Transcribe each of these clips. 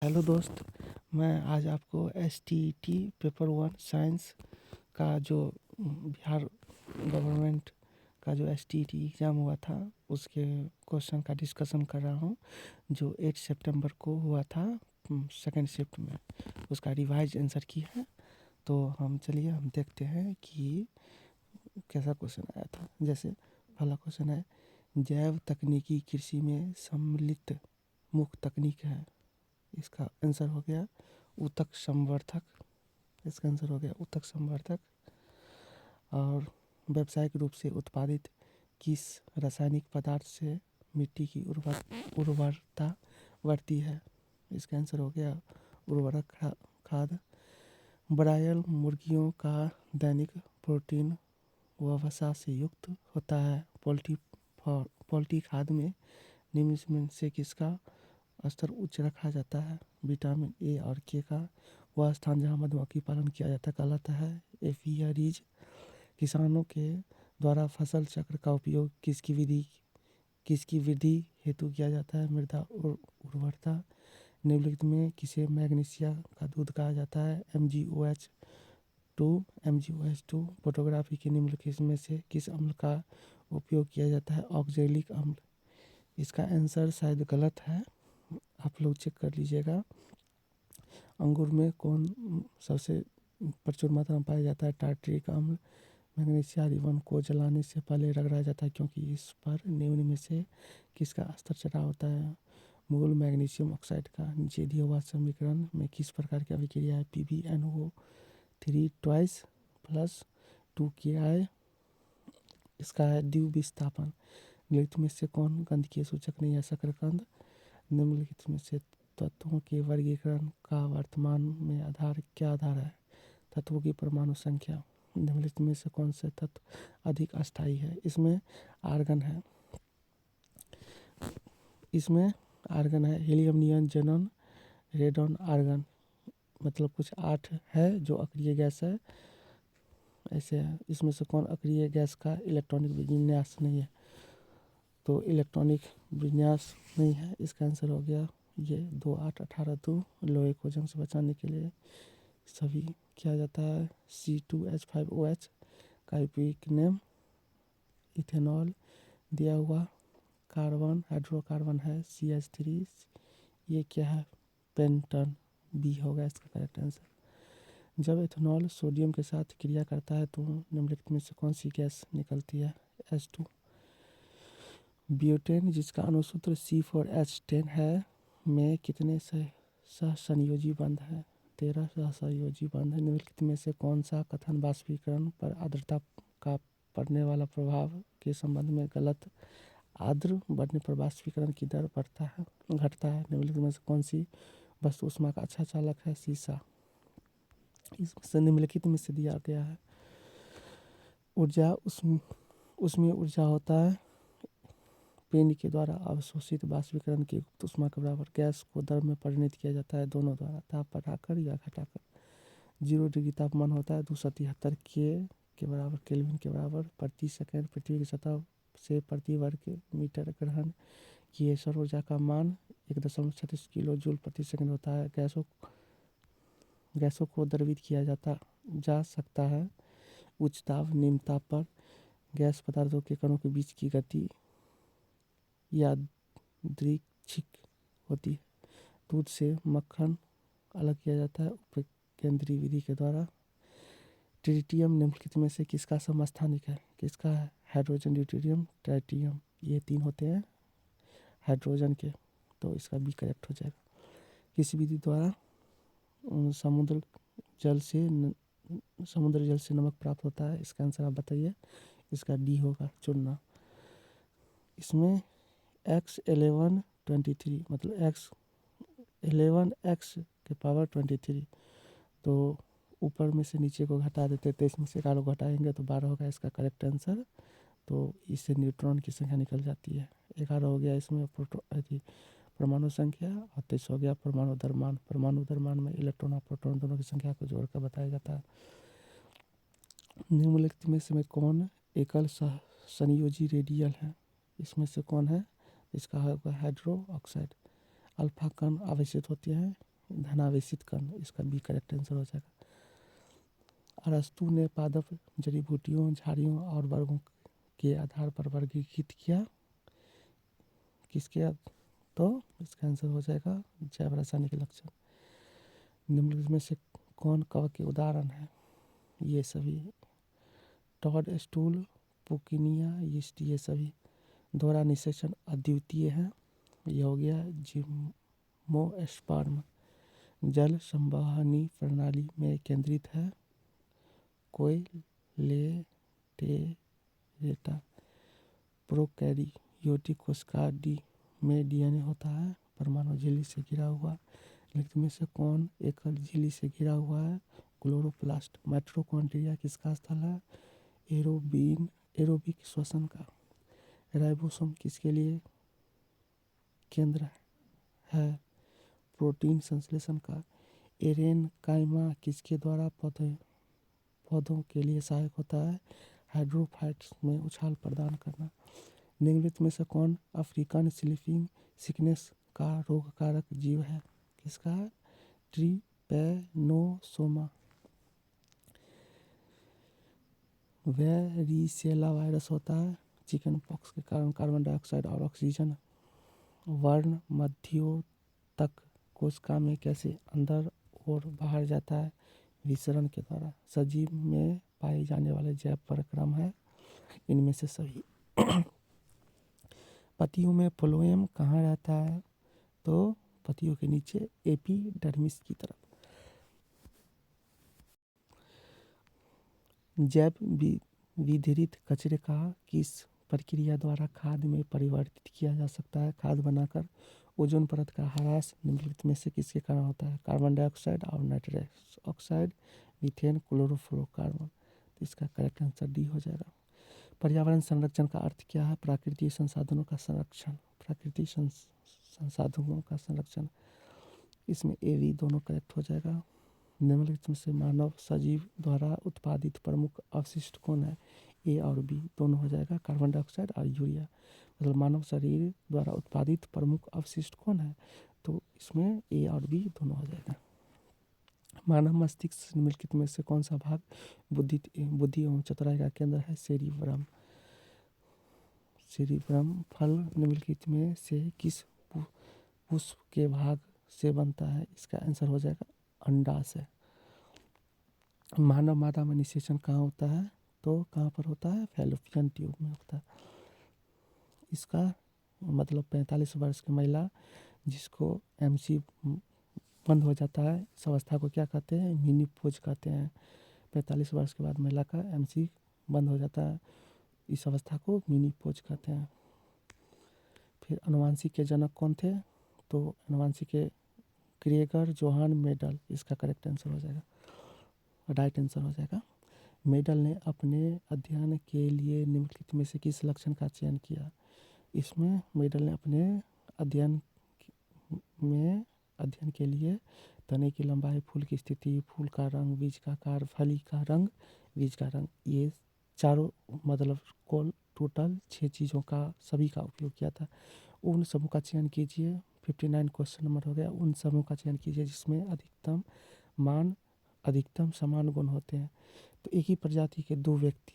Hello दोस्त, मैं आज आपको एसटीईटी पेपर 1 साइंस का जो बिहार गवर्नमेंट का जो एसटीईटी एग्ज़ाम हुआ था उसके क्वेश्चन का डिस्कशन कर रहा हूँ, जो 8 सितंबर को हुआ था सेकंड शिफ्ट में। उसका रिवाइज आंसर की है। तो हम देखते हैं कि कैसा क्वेश्चन आया था। जैसे पहला क्वेश्चन है, जैव तकनीकी कृषि में सम्मिलित मुख्य तकनीक है। इसका आंसर हो गया ऊतक संवर्धक। इसका आंसर हो गया ऊतक संवर्धक। और व्यावसायिक रूप से उत्पादित किस रासायनिक पदार्थ से मिट्टी की उर्वरता बढ़ती है। इसका आंसर हो गया उर्वरक खाद। ब्रायलर मुर्गियों का दैनिक प्रोटीन व वसा से युक्त होता है। पोल्ट्री खाद में निम्न में से किसका स्तर उच्च रखा जाता है। विटामिन ए और के का वह स्थान जहाँ मधुमक्खी पालन किया जाता है कहलाता है एपियरीज। किसानों के द्वारा फसल चक्र का उपयोग किसकी वृद्धि हेतु किया जाता है। मृदा उर्वरता। निम्नलिखित में किसे मैग्नीशिया का दूध कहा जाता है। MgOH2 फोटोग्राफी के निम्नलिखित में से किस अम्ल का उपयोग किया जाता है। ऑक्जेलिक अम्ल। इसका आंसर शायद गलत है, आप लोग चेक कर लीजिएगा। अंगूर में कौन सबसे प्रचुर मात्रा में पाया जाता है। टार्ट्रिक अम्ल। मैग्नीशिया रिबन को जलाने से पहले रगड़ा जाता है क्योंकि इस पर निम्न में से किसका स्तर चढ़ा होता है। मूल मैग्नीशियम ऑक्साइड का नीचे दिया हुआ समीकरण में किस प्रकार की अभिक्रिया है। PbNO3 twice plus 2Ki। इसका है द्विविस्थापन। निम्नलिखित में से कौन गंधकीय सूचक नहीं है। शकरकंद। निम्नलिखित में से तत्वों के वर्गीकरण का वर्तमान में क्या आधार है। तत्वों की परमाणु संख्या। निम्नलिखित में से कौन से तत्व अधिक अस्थायी है। इसमें आर्गन है। हीलियम, नियन, जेनन, रेडन, आर्गन। मतलब कुछ 8 है जो अक्रिय गैस है, ऐसे है। इसमें से कौन अक्रिय गैस का इलेक्ट्रॉनिक विन्यास नहीं है। तो इलेक्ट्रॉनिक विन्यास नहीं है। इसका आंसर हो गया ये 2 8 18 2। लोहे को जंग से बचाने के लिए सभी किया जाता है। C2H5OH का उपयोग नेम। इथेनॉल दिया हुआ। कार्बन हाइड्रोकार्बन है CH3। ये क्या है, पेंटन। बी होगा इसका करेक्ट आंसर। जब इथेनॉल सोडियम के साथ क्रिया करता है तो निम्नलिखित में से कौन सी गैस निकलती है। H2। ब्यूटेन, जिसका अणुसूत्र C4H10 है, में कितने सहसंयोजी बंध है। 13 सहसंयोजी बंध है। निम्नलिखित में से कौन सा कथन वाष्पीकरण पर आर्द्रता का पड़ने वाला प्रभाव के संबंध में गलत। आर्द्र बढ़ने पर वाष्पीकरण की दर घटता है। निम्नलिखित में से कौन सी वस्तु ऊष्मा का अच्छा चालक है। शीशा। इसमें निम्नलिखित में से दिया गया है ऊर्जा उसमें ऊर्जा होता है पिंड के द्वारा अवशोषित वाष्पीकरण की गुप्त ऊष्मा के बराबर गैस को द्रव में परिणत किया जाता है दोनों द्वारा, ताप बढ़ाकर या घटाकर। 0 डिग्री तापमान होता है 273 के बराबर केल्विन के बराबर। प्रति सेकंड पृथ्वी की सतह से प्रति वर्ग मीटर ग्रहण किए सौर ऊर्जा का मान 1.36 किलो जूल प्रति सेकंड होता है। गैसों को द्रवित किया जा सकता है उच्च ताप निम्न ताप पर। गैस पदार्थों के कणों के बीच की गति यादृच्छिक होती है। दूध से मक्खन अलग किया जाता है उपकेंद्री विधि के द्वारा। ट्रिटियम निम्नलिखित में से किसका समस्थानिक है। किसका है। Hydrogen, deuterium, tritium. ये 3 होते हैं हाइड्रोजन के, तो इसका बी करेक्ट हो जाएगा। किस विधि द्वारा समुद्र जल से नमक प्राप्त होता है। इसका आंसर आप बताइए। इसका डी होगा, चुनना। इसमें X1123 मतलब X11 के पावर 23, तो ऊपर में से नीचे को घटा देते तो इसमें से 11 घटाएंगे तो 12 होगा इसका करेक्ट आंसर। तो इससे न्यूट्रॉन की संख्या निकल जाती है। 11 हो गया इसमें परमाणु संख्या, और 23 हो गया परमाणु द्रव्यमान। परमाणु द्रव्यमान में इलेक्ट्रॉन और प्रोटॉन दोनों की संख्या को जोड़कर बताया जाता है। निम्नलिखित में से कौन एकल संयोजी रेडियल है। इसमें से कौन है। इसका होगा हाइड्रो ऑक्साइड। अल्फा कण आवेशित होते हैं धनावेशित कण, इसका बी करेक्ट आंसर हो जाएगा। अरस्तु ने पादप जड़ी बूटियों, झाड़ियों और वर्गों के आधार पर वर्गीकृत किया, किसके? तो इसका आंसर हो जाएगा जैव रासायनिक लक्षण। निम्नलिखित में से कौन कवक के उदाहरण है? ये सभी टॉड स्टूल, पुकीनिया, यीस्ट, ये सभी। दोहरा निषेचन अद्वितीय है, ये हो गया जिम्नोस्पर्म। जल संवहनी प्रणाली में केंद्रित है, कोयलेटेरेटा। प्रोकैरियोटिक कोशिकाओं में डीएनए होता है, परमाणु झिल्ली से घिरा हुआ। निम्नलिखित में से कौन एकल झिल्ली से घिरा हुआ है? क्लोरोप्लास्ट। माइटोकॉन्ड्रिया किसका स्थल है? एरोबिक श्वसन का। राइबोसोम किसके लिए केंद्र है? प्रोटीन संश्लेषण का। एरेनकाइमा किसके द्वारा पौधों के लिए सहायक होता है? हाइड्रोफाइट्स में उछाल प्रदान करना। निम्नलिखित में से कौन अफ्रीकन स्लीपिंग सिकनेस का रोगकारक जीव है? किसका है? ट्रिपैनोसोमा। वेरिसेला वायरस होता है चिकन पॉक्स के कारण कार्बन डाइऑक्साइड और ऑक्सीजन वर्ण मध्योतक कोशिका में कैसे अंदर और बाहर जाता है? विसरण के द्वारा। सजीव में पाए जाने वाले जैव परक्रम है इनमें से सभी। पत्तियों में फ्लोएम कहाँ रहता है? तो पत्तियों के नीचे एपिडर्मिस की तरफ। जैव विधिरित कचरे का किस प्रक्रिया द्वारा खाद में परिवर्तित किया जा सकता है? खाद बनाकर ओजोन परत का ह्रास निम्नलिखित में से किसके कारण होता है? कार्बन डाइऑक्साइड और नाइट्रस ऑक्साइड, मीथेन, क्लोरोफ्लोरोकार्बन। तो इसका करेक्ट आंसर डी हो जाएगा। पर्यावरण संरक्षण का अर्थ क्या है? प्राकृतिक संसाधनों का संरक्षण। प्राकृतिक संसाधनों का संरक्षण, इसमें ए बी दोनों करेक्ट हो जाएगा। निम्नलिखित में से मानव सजीव द्वारा उत्पादित प्रमुख अवशिष्ट कौन है? ए और बी दोनों हो जाएगा, कार्बन डाइऑक्साइड और यूरिया। मतलब मानव शरीर द्वारा उत्पादित प्रमुख अवशिष्ट कौन है? तो इसमें ए और बी दोनों हो जाएगा। मानव मस्तिष्क निम्नलिखित में से कौन सा भाग बुद्धि एवं चतुराई का केंद्र है? सेरिब्रम। फल निम्नलिखित में से किस पुष्प के भाग से बनता है? इसका आंसर हो जाएगा अंडाशय। मानव मादा में निषेचन कहाँ होता है? तो कहाँ पर होता है? फैलोपियन ट्यूब में होता है। इसका मतलब 45 वर्ष की महिला जिसको एमसी बंद हो जाता है, इस अवस्था को क्या कहते हैं? मेनोपॉज कहते हैं। 45 वर्ष के बाद महिला का एमसी बंद हो जाता है, इस अवस्था को मेनोपॉज कहते हैं। फिर अनुवांशिक के जनक कौन थे? तो अनुवांशिक के ग्रेगर जोहान मेडल, इसका करेक्ट आंसर हो जाएगा, राइट आंसर हो जाएगा। मेडल ने अपने अध्ययन के लिए निम्नलिखित में से किस लक्षण का चयन किया? इसमें मेडल ने अपने अध्ययन के लिए तने की लंबाई, फूल की स्थिति, फूल का रंग, बीज का आकार, फली का रंग, बीज का रंग, ये चारों मतलब टोटल 6 चीज़ों का सभी का उपयोग किया था। उन समूह का चयन कीजिए। 59 क्वेश्चन नंबर हो गया। उन समूह का चयन कीजिए जिसमें अधिकतम समान गुण होते हैं। तो एक ही प्रजाति के दो व्यक्ति,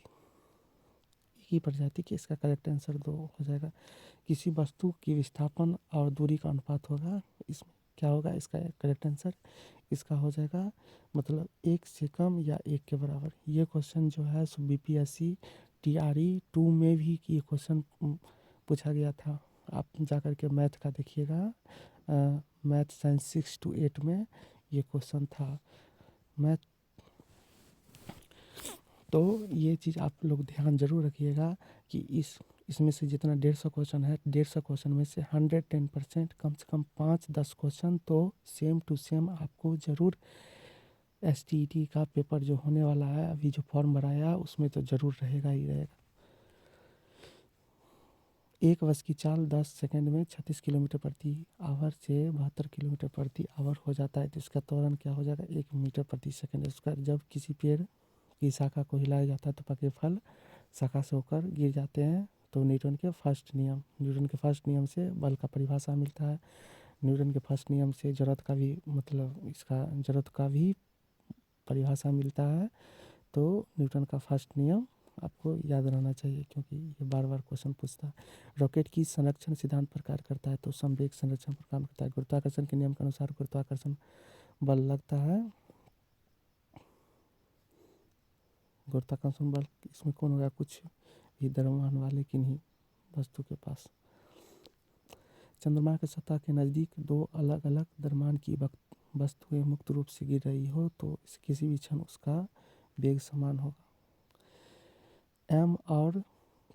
एक ही प्रजाति के, इसका करेक्ट आंसर 2 हो जाएगा। किसी वस्तु की विस्थापन और दूरी का अनुपात होगा, इसमें क्या होगा? इसका करेक्ट आंसर इसका हो जाएगा मतलब 1 से कम या 1 के बराबर। ये क्वेश्चन जो है बीपीएससी TRE 2 में भी ये क्वेश्चन पूछा गया था। आप जाकर के मैथ का देखिएगा, मैथ साइंस 6 to 8 में ये क्वेश्चन था मैथ। तो ये चीज़ आप लोग ध्यान जरूर रखिएगा कि इसमें से जितना 150 क्वेश्चन है, 150 क्वेश्चन में से 110% कम से कम 5-10 क्वेश्चन तो सेम टू सेम आपको ज़रूर STET का पेपर जो होने वाला है, अभी जो फॉर्म भराया उसमें तो ज़रूर रहेगा ही रहेगा। एक बस की चाल 10 सेकंड में 36 किलोमीटर प्रति आवर से 72 किलोमीटर प्रति आवर हो जाता है, तो इसका त्वरण क्या हो जाएगा? 1 मीटर प्रति सेकंड। उसका जब किसी पेड़ की शाखा को हिलाया जाता है तो पके फल शाखा से होकर गिर जाते हैं। तो न्यूटन के फर्स्ट नियम से बल का परिभाषा मिलता है। न्यूटन के फर्स्ट नियम से ज़रूरत का भी मतलब इसका ज़रूरत का भी परिभाषा मिलता है। तो न्यूटन का फर्स्ट नियम आपको याद रहना चाहिए, क्योंकि ये बार बार क्वेश्चन पूछता है। रॉकेट की संरक्षण सिद्धांत पर कार्य करता है, तो संवेग संरक्षण पर काम करता है। गुरुत्वाकर्षण के नियम के अनुसार गुरुत्वाकर्षण बल लगता है। गुरुत्वाकर्षण बल इसमें कौन होगा, कुछ भी द्रव्यमान वाले किन्हीं वस्तु के पास। चंद्रमा के सतह के नज़दीक दो अलग अलग द्रव्यमान की वस्तुएं मुक्त रूप से गिर रही हो तो किसी भी क्षण उसका वेग समान होगा। m और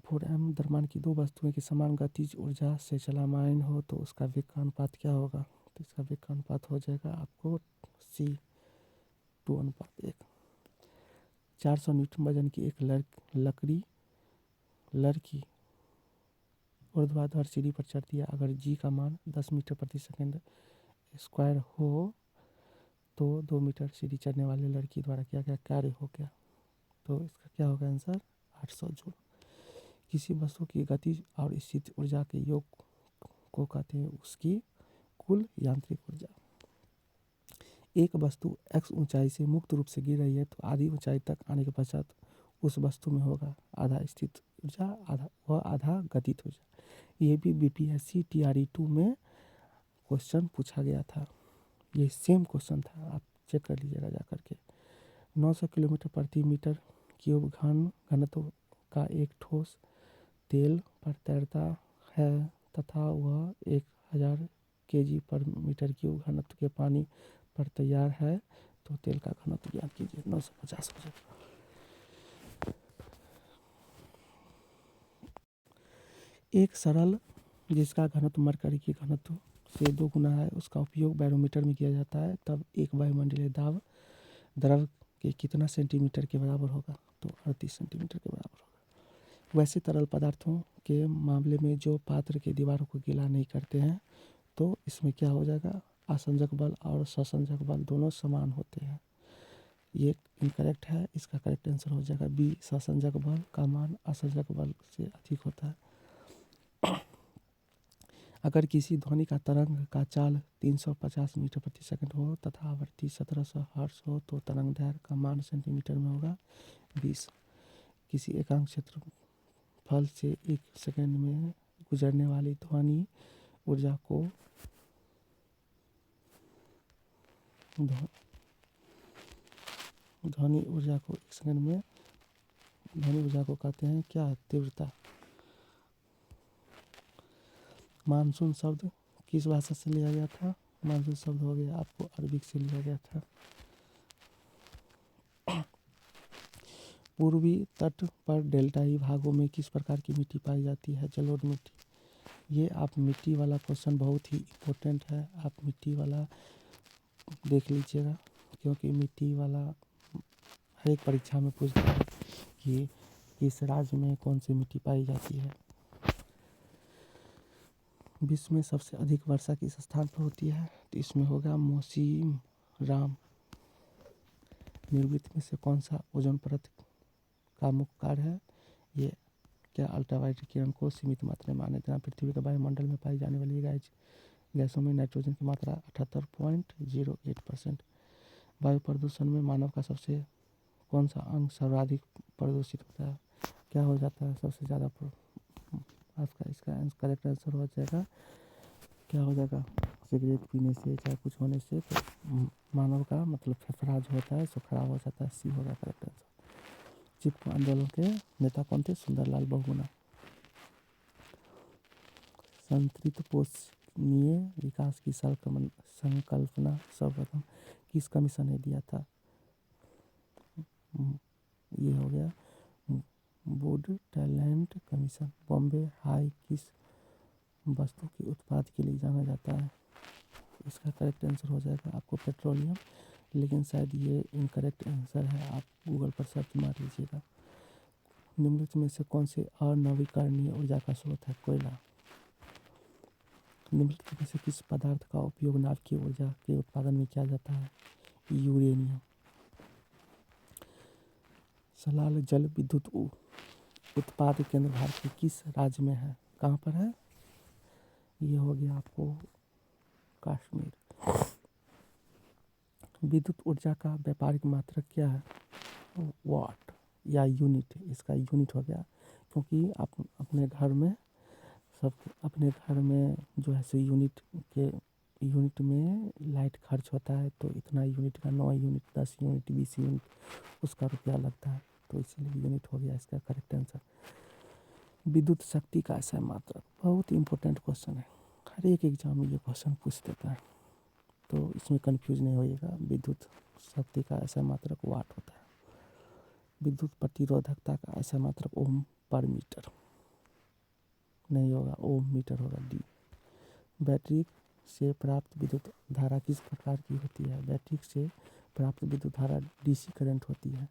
4m द्रव्यमान की दो वस्तुएं की समान गतिज ऊर्जा से चलायमान हो तो उसका वेग का अनुपात क्या होगा। तो इसका वेग का अनुपात हो जाएगा आपको C/2:1। 400 न्यूटन वजन की एक लड़की ऊर्ध्वाधर सीढ़ी पर चढ़ती है। अगर g का मान 10 मीटर प्रति सेकंड स्क्वायर हो तो 2 मीटर सीढ़ी चढ़ने वाले लड़की द्वारा क्या क्या कार्य हो गया। तो इसका क्या होगा आंसर, 800 जूल। किसी वस्तु की गति और स्थिति ऊर्जा के योग को कहते हैं उसकी कुल यांत्रिक ऊर्जा। एक वस्तु x ऊंचाई से मुक्त रूप से गिर रही है तो आधी ऊंचाई तक आने के पश्चात उस वस्तु में होगा आधा स्थित ऊर्जा आधा गतित ऊर्जा। ये भी बीपीएससी TRE2 में क्वेश्चन पूछा गया था। ये सेम क्वेश्चन था, आप चेक कर लीजिएगा जा करके। 900 किलोमीटर प्रति मीटर क्यूब घनत्व का एक ठोस तेल पर तैरता है तथा वह 1000 kg पर मीटर क्यूब घनत्व के पानी पर तैयार है तो तेल का घनत्व ज्ञात कीजिए। 950 हो जाएगा। एक सरल जिसका घनत्व मरकरी के घनत्व से 2 गुना है उसका उपयोग बैरोमीटर में किया जाता है, तब एक वायुमंडलीय दाब द्रव के कितना सेंटीमीटर के बराबर होगा। तो 38 सेंटीमीटर के बराबर होगा। वैसे तरल पदार्थों के मामले में जो पात्र की दीवारों को गीला नहीं करते हैं तो इसमें क्या हो जाएगा, आसंजक बल और ससंजक बल दोनों समान होते हैं। ये इनकरेक्ट है, इसका करेक्ट आंसर हो जाएगा बी। ससंजक बल का मान आसंजक बल से अधिक होता है। अगर किसी ध्वनि का तरंग का चाल 350 मीटर प्रति सेकंड हो तथा आवृत्ति 1700 हर्ट्ज हो तो तरंग दैर्घ्य का मान सेंटीमीटर में होगा 20। किसी एकांक क्षेत्रफल से एक सेकंड में गुजरने वाली ध्वनि ऊर्जा को एक सेकंड में ध्वनि ऊर्जा को कहते हैं क्या, तीव्रता। मानसून शब्द किस भाषा से लिया गया था, मानसून शब्द हो गया आपको अरबिक से लिया गया था। पूर्वी तट पर डेल्टाई भागों में किस प्रकार की मिट्टी पाई जाती है, जलोढ़ मिट्टी। ये आप मिट्टी वाला क्वेश्चन बहुत ही इम्पोर्टेंट है, आप मिट्टी वाला देख लीजिएगा क्योंकि मिट्टी वाला हर एक परीक्षा में पूछता है कि किस राज्य में कौन सी मिट्टी पाई जाती है। विश्व में सबसे अधिक वर्षा किस स्थान पर होती है, तो इसमें होगा मौसिनराम। निम्नलिखित में से कौन सा ओजोन परत का मुख्य कार्य है, ये क्या अल्ट्रावायलेट किरण को सीमित मात्रा में आने देना। पृथ्वी के वायुमंडल में पाई जाने वाली गैसों में नाइट्रोजन की मात्रा 78.08%। वायु प्रदूषण में मानव का सबसे कौन सा अंग सर्वाधिक प्रदूषित होता है, क्या हो जाता है सबसे ज़्यादा आपका इसका करेक्ट आंसर हो जाएगा, क्या हो जाएगा, सिगरेट पीने से चाहे कुछ होने से तो मानव का मतलब फेफड़ा जो होता है सो खराब हो जाता है। सी होगा करेक्ट आंसर। चिपको आंदोलन के नेता कौन थे, सुंदरलाल बहुगुणा। संतृप्त पोषणीय विकास की संकल्पना सर्वप्रथम किस कमीशन ने दिया था, ये हो गया would talent commission. Bombay high किस वस्तु के उत्पाद के लिए जाना जाता है, इसका करेक्ट आंसर हो जाएगा आपको पेट्रोलियम, लेकिन शायद ये इनकरेक्ट आंसर है, आप गूगल पर सर्च मार लीजिएगा। निम्नलिखित में से कौन से अनवीकरणीय ऊर्जा का स्रोत है, कोयला। निम्नलिखित में से किस पदार्थ का उपयोग नाभिकीय ऊर्जा के उत्पादन में किया जाता है, यूरेनियम। सलाल जल विद्युत उत्पाद केंद्र भारत के किस राज्य में है, कहाँ पर है, ये हो गया आपको कश्मीर। विद्युत ऊर्जा का व्यापारिक मात्रक क्या है? वाट या यूनिट, इसका यूनिट हो गया, क्योंकि आप अपने घर में अपने घर में जो है सो यूनिट में लाइट खर्च होता है, तो इतना यूनिट का 9 यूनिट 10 यूनिट 20 यूनिट उसका रुपया लगता है, तो इसीलिए यूनिट हो गया इसका करेक्ट आंसर। विद्युत शक्ति का ऐसा मात्रक, बहुत इंपॉर्टेंट क्वेश्चन है, हर एक एग्जाम में ये क्वेश्चन पूछ देता है, तो इसमें कंफ्यूज नहीं होइएगा। विद्युत शक्ति का ऐसा मात्रक वाट होता है। विद्युत प्रतिरोधकता का ऐसा मात्रक ओम पर मीटर नहीं होगा, ओम मीटर होगा, डी। बैटरी से प्राप्त विद्युत धारा किस प्रकार की होती है? बैटरी से प्राप्त विद्युत धारा डीसी करंट होती है।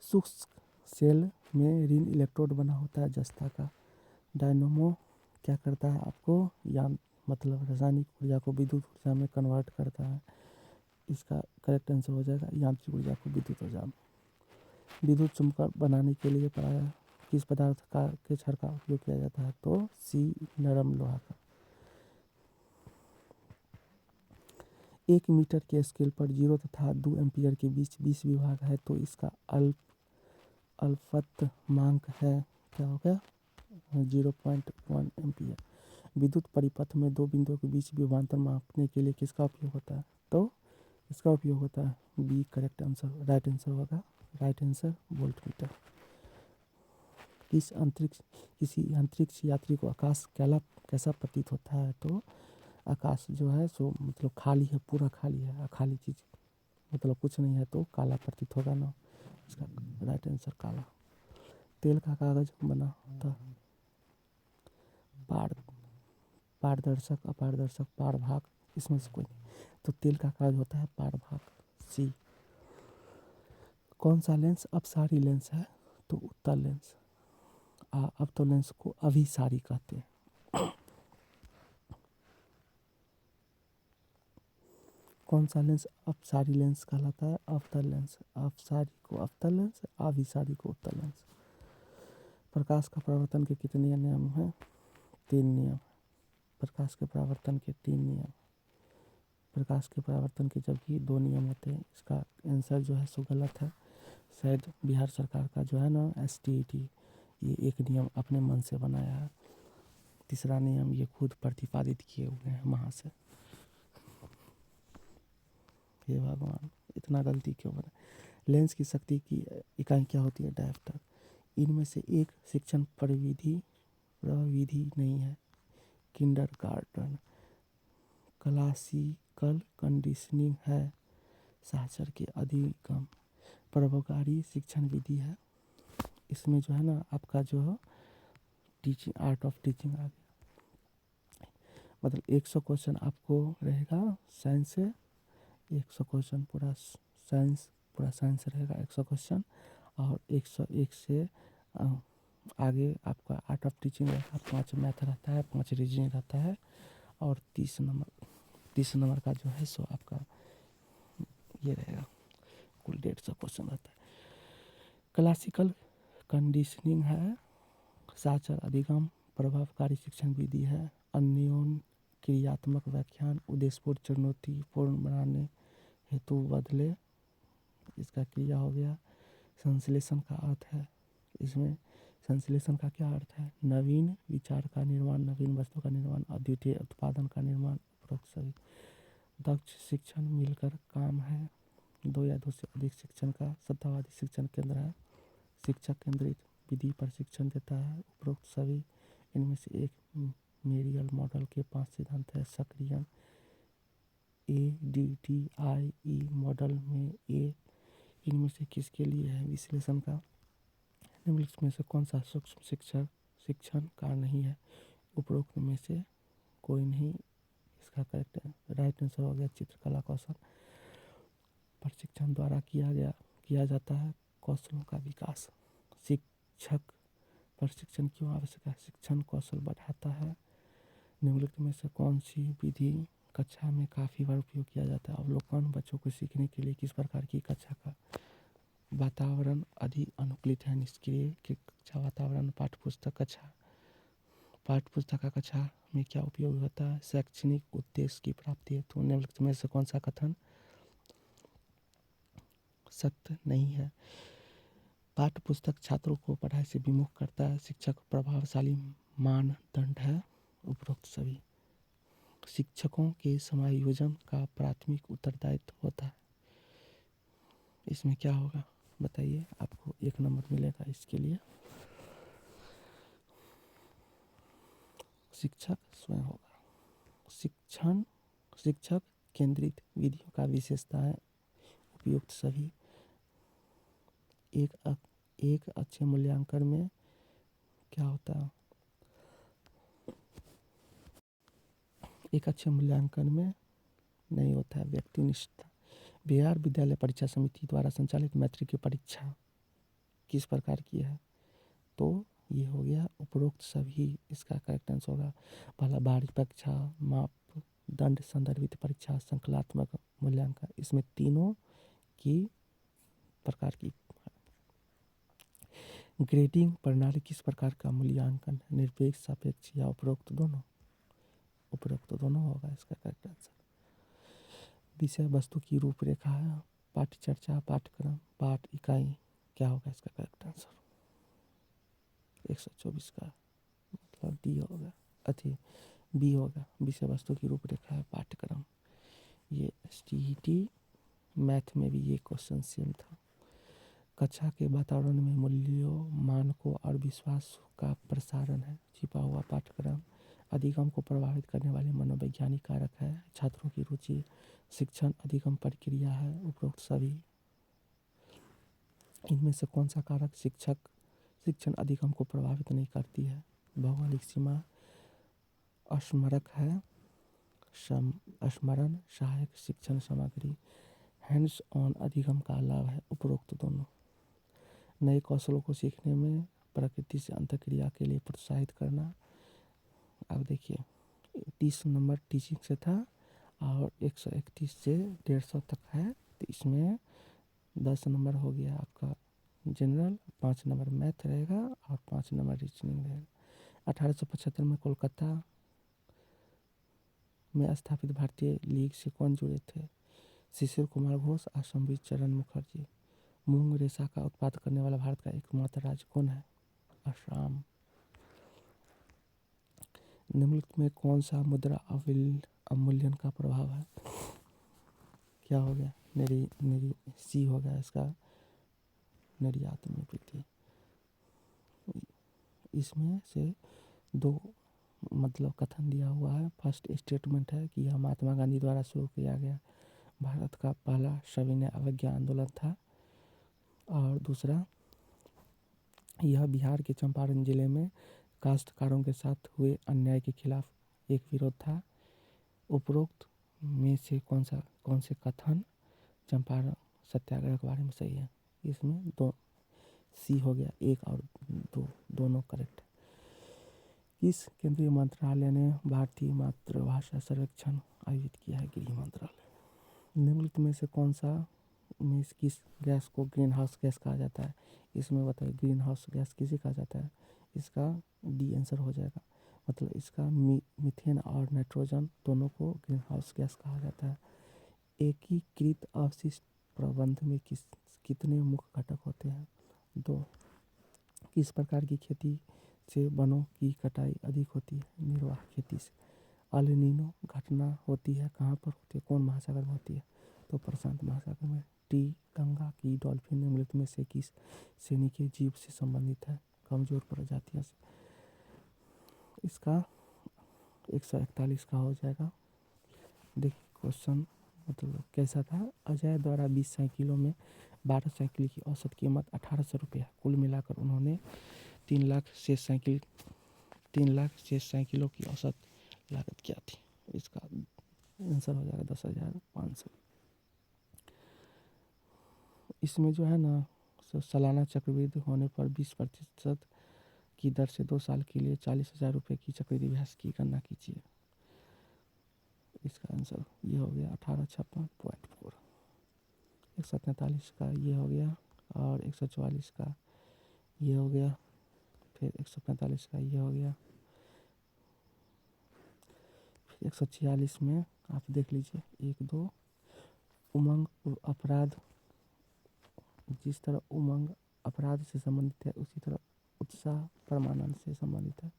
शुष्क सेल में ऋण इलेक्ट्रोड बना होता है जस्ता का। डायनमो क्या करता है आपको? मतलब रासायनिक ऊर्जा को विद्युत ऊर्जा में कन्वर्ट करता है। इसका करेक्ट आंसर हो जाएगा यांत्रिक ऊर्जा को विद्युत ऊर्जा में। विद्युत चुम्बक बनाने के लिए प्रायः किस पदार्थ के छड़ का उपयोग किया जाता है? तो सी, नरम लोहा का। 1 मीटर के स्केल पर 0 तथा 2 एम्पीयर के बीच 20 विभाग है, तो इसका अल्पतमांक है, क्या हो गया? 0.1 एम्पीयर। विद्युत परिपथ में दो बिंदुओं के बीच विभवांतर मापने के लिए किसका उपयोग होता है? तो इसका उपयोग होता है B, correct answer, right answer होगा, राइट आंसर वोल्टमीटर। किसी अंतरिक्ष यात्री को आकाश कैसा प्रतीत होता है? तो आकाश जो है सो मतलब खाली है, पूरा खाली है, खाली चीज़ मतलब कुछ नहीं है, तो काला प्रतीत होगा ना, इसका राइट आंसर काला। तेल का कागज बना होता पारदर्शक, अपारदर्शक, पारभाग, इसमें से कोई नहीं, तो तेल का कागज होता है पारभाग, सी। कौन सा लेंस अपसारी लेंस है? तो उत्तल लेंस। अवतल लेंस को अभिसारी कहते हैं। कौन सा लेंस अपसारी लेंस कहलाता है? अवतल लेंस। अपसारी को अवतल लेंस, अभिसारी को उत्तल लेंस। प्रकाश का परावर्तन के कितने नियम हैं? 3 नियम। प्रकाश के परावर्तन के 3 नियम। प्रकाश के परावर्तन के जबकि 2 नियम होते हैं। इसका आंसर जो है सो गलत है। शायद बिहार सरकार का जो है ना STET, ये एक नियम अपने मन से बनाया है। तीसरा नियम ये खुद प्रतिपादित किए हुए हैं वहाँ से। हे भगवान, इतना गलती क्यों बना? लेंस की शक्ति की इकाई क्या होती है? डायोप्टर। इनमें से एक शिक्षण प्रविधि नहीं है। किंडरगार्टन। क्लासिकल कंडीशनिंग है। साक्षर के अधिगम। प्रभावकारी शिक्षण विधि है। इसमें जो है ना आपका जो टीचिंग, आर्ट ऑफ टीचिंग आ गया। मतलब 100 क्वेश्चन आपको रहेगा साइंस से, 100 क्वेश्चन पूरा साइंस रहेगा 100 क्वेश्चन, और 101 से आगे आपका आर्ट ऑफ टीचिंग रहेगा, 5 मैथ रहता है, 5 रीजनिंग रहता है, और 30 नंबर का जो है सो आपका ये रहेगा, कुल 150 क्वेश्चन रहता है। क्लासिकल कंडीशनिंग है। साक्षर अधिगम। प्रभावकारी शिक्षण विधि है। अन्योन क्रियात्मक व्याख्यान। उद्देश्यपूर्ण चुनौतीपूर्ण बनाने हेतु बदले, इसका क्रिया हो गया। संश्लेषण का अर्थ है, इसमें संश्लेषण का क्या अर्थ है? नवीन विचार का निर्माण, नवीन वस्तु का निर्माण, अद्वितीय उत्पादन का निर्माण, उपरोक्त सभी। दक्ष शिक्षण मिलकर काम है। 2 या 2 से अधिक शिक्षण का सत्तावादी शिक्षण केंद्र है। शिक्षक केंद्रित विधि पर शिक्षण देता है। उपरोक्त सभी इनमें से एक मेरियल मॉडल के 5 सिद्धांत है। सक्रियण। ADDIE मॉडल में ए इनमें से किसके लिए है? विश्लेषण का। निम्नलिखित में से कौन सा सूक्ष्म शिक्षण का नहीं है? उपरोक्त में से कोई नहीं, इसका करेक्ट राइट आंसर हो गया चित्रकला कौशल। प्रशिक्षण द्वारा किया जाता है कौशलों का विकास। शिक्षक प्रशिक्षण क्यों आवश्यक है? शिक्षण कौशल बढ़ाता है। निम्नलिखित में से कौन सी विधि कक्षा में काफ़ी बार उपयोग किया जाता है? अवलोकन। बच्चों को सीखने के लिए किस प्रकार की कक्षा का वातावरण अधिक अनुकूलित है? निष्क्रिय कक्षा वातावरण। पाठ्यपुस्तक का कक्षा में क्या उपयोग होता है? शैक्षणिक उद्देश्य की प्राप्ति हेतु निम्नलिखित में से कौन सा कथन सत्य नहीं है? पाठ्य पुस्तक छात्रों को पढ़ाई से विमुख करता है। शिक्षक प्रभावशाली मानदंड है। उपरोक्त सभी। शिक्षकों के समायोजन का प्राथमिक उत्तरदायित्व होता है। इसमें क्या होगा बताइए? आपको 1 नंबर मिलेगा इसके लिए। शिक्षक स्वयं होगा। शिक्षक केंद्रित विधियों का विशेषता है। उपयुक्त सभी। एक अच्छे मूल्यांकन में क्या होता है? एक अच्छे मूल्यांकन में नहीं होता है व्यक्तिनिष्ठता। बिहार विद्यालय परीक्षा समिति द्वारा संचालित मैट्रिक की परीक्षा किस प्रकार की है? तो ये हो गया उपरोक्त सभी। इसका करेक्ट आंसर होगा पहला बाहरी परीक्षा, मापदंड संदर्भित परीक्षा, संकलात्मक मूल्यांकन। इसमें तीनों की प्रकार की। ग्रेडिंग प्रणाली किस प्रकार का मूल्यांकन है? निरपेक्ष, सापेक्ष या उपरोक्त दोनों? उपरोक्त दोनों होगा इसका करेक्ट आंसर। विषय वस्तु की रूपरेखा है। पाठ्य चर्चा, पाठ्यक्रम, पाठ इकाई। क्या होगा इसका करेक्ट आंसर? 124 का मतलब डी होगा। बी होगा। विषय वस्तु की रूपरेखा है पाठ्यक्रम। ये STET मैथ में भी ये क्वेश्चन सेम था। कक्षा के वातावरण में मूल्यों, मानकों और विश्वास का प्रसारण है। छिपा हुआ पाठ्यक्रम। अधिगम को प्रभावित करने वाले मनोवैज्ञानिक कारक है। छात्रों की रुचि। शिक्षण अधिगम प्रक्रिया है। उपरोक्त सभी। इनमें से कौन सा कारक शिक्षण अधिगम को प्रभावित नहीं करती है? भौगोलिक सीमा। स्मारक है। स्मरण सहायक शिक्षण सामग्री। हैंड्स ऑन अधिगम का लाभ है। उपरोक्त दोनों। नए कौशलों को सीखने में प्रकृति से अंतःक्रिया के लिए प्रोत्साहित करना। अब देखिए 30 नंबर टीचिंग से था और 131 से 150 तक है, तो इसमें 10 नंबर हो गया आपका जनरल, 5 नंबर मैथ रहेगा और 5 नंबर रीजनिंग रहेगा। 1875 में कोलकाता में स्थापित भारतीय लीग से कौन जुड़े थे? शिशिर कुमार घोष और संबित चरण मुखर्जी। मूंग रेशा का उत्पादन करने वाला भारत का एकमात्र राज्य कौन है? असम। निम्नलिखित में कौन सा मुद्रा अवमूल्यन का प्रभाव है? क्या हो गया? सी हो गया इसका, निर्यात में वृद्धि। इसमें से दो मतलब कथन दिया हुआ है। फर्स्ट स्टेटमेंट है कि यह महात्मा गांधी द्वारा शुरू किया गया भारत का पहला सविनय अवज्ञा आंदोलन था, और दूसरा यह बिहार के चंपारण जिले में काश्तकारों के साथ हुए अन्याय के खिलाफ एक विरोध था। उपरोक्त में से कौन से कथन चंपारण सत्याग्रह के बारे में सही है? इसमें दो सी हो गया, 1 और 2 दोनों करेक्ट है। किस केंद्रीय मंत्रालय ने भारतीय मातृभाषा सर्वेक्षण आयोजित किया है? गृह मंत्रालय। निम्नलिखित में से कौन सा में किस गैस को ग्रीन हाउस गैस कहा जाता है? इसमें बताइए ग्रीन हाउस गैस किसे कहा जाता है? इसका डी आंसर हो जाएगा। मतलब इसका मीथेन और नाइट्रोजन दोनों को ग्रीन हाउस गैस कहा जाता है। एकीकृत अवशिष्ट प्रबंधन में कितने मुख्य घटक होते हैं? 2। किस प्रकार की खेती से वनों की कटाई अधिक होती है? निर्वाह खेती से। अल नीनो घटना होती है कहाँ पर होती है? कौन महासागर में होती है? तो प्रशांत महासागर में। टी गंगा की डॉल्फिन निम्नलिखित में से किस श्रेणी के जीव से संबंधित है? कमजोर प्रजातियों से। इसका 141 का हो जाएगा। देखिए क्वेश्चन मतलब कैसा था? अजय द्वारा 20 साइकिलों में 12 साइकिल की औसत कीमत 1800 रुपये। कुल मिलाकर उन्होंने 3 लाख शेष साइकिलों की औसत लागत क्या थी? इसका आंसर हो जाएगा 10,500। इसमें जो है ना सालाना चक्रवृद्धि होने पर 20% की दर से 2 साल के लिए 40,000 रुपये की चक्रवृद्धि ब्याज की गणना कीजिए। इसका आंसर ये हो गया 1856.4। 143 का ये हो गया और 144 का ये हो गया, फिर 145 का ये हो गया। 146 में आप देख लीजिए 1 2 उमंग अपराध, जिस तरह उमंग अपराध से संबंधित है उसी तरह उत्साह परमानंद से संबंधित है।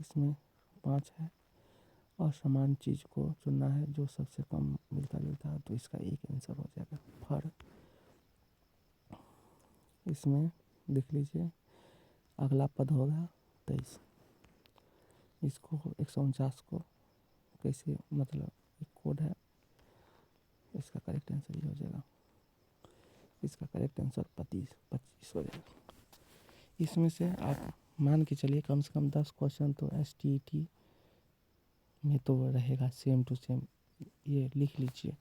इसमें 5 है। असमान चीज़ को चुनना है जो सबसे कम मिलता जुलता है, तो इसका एक आंसर हो जाएगा फर। इसमें देख लीजिए अगला पद होगा 23। इसको 149 को कैसे, मतलब एक कोड है, इसका करेक्ट आंसर ये हो जाएगा। इसका करेक्ट आंसर 25 हो जाएगा। इसमें से आप मान के चलिए कम से कम 10 क्वेश्चन तो STET में तो रहेगा सेम टू सेम, ये लिख लीजिए।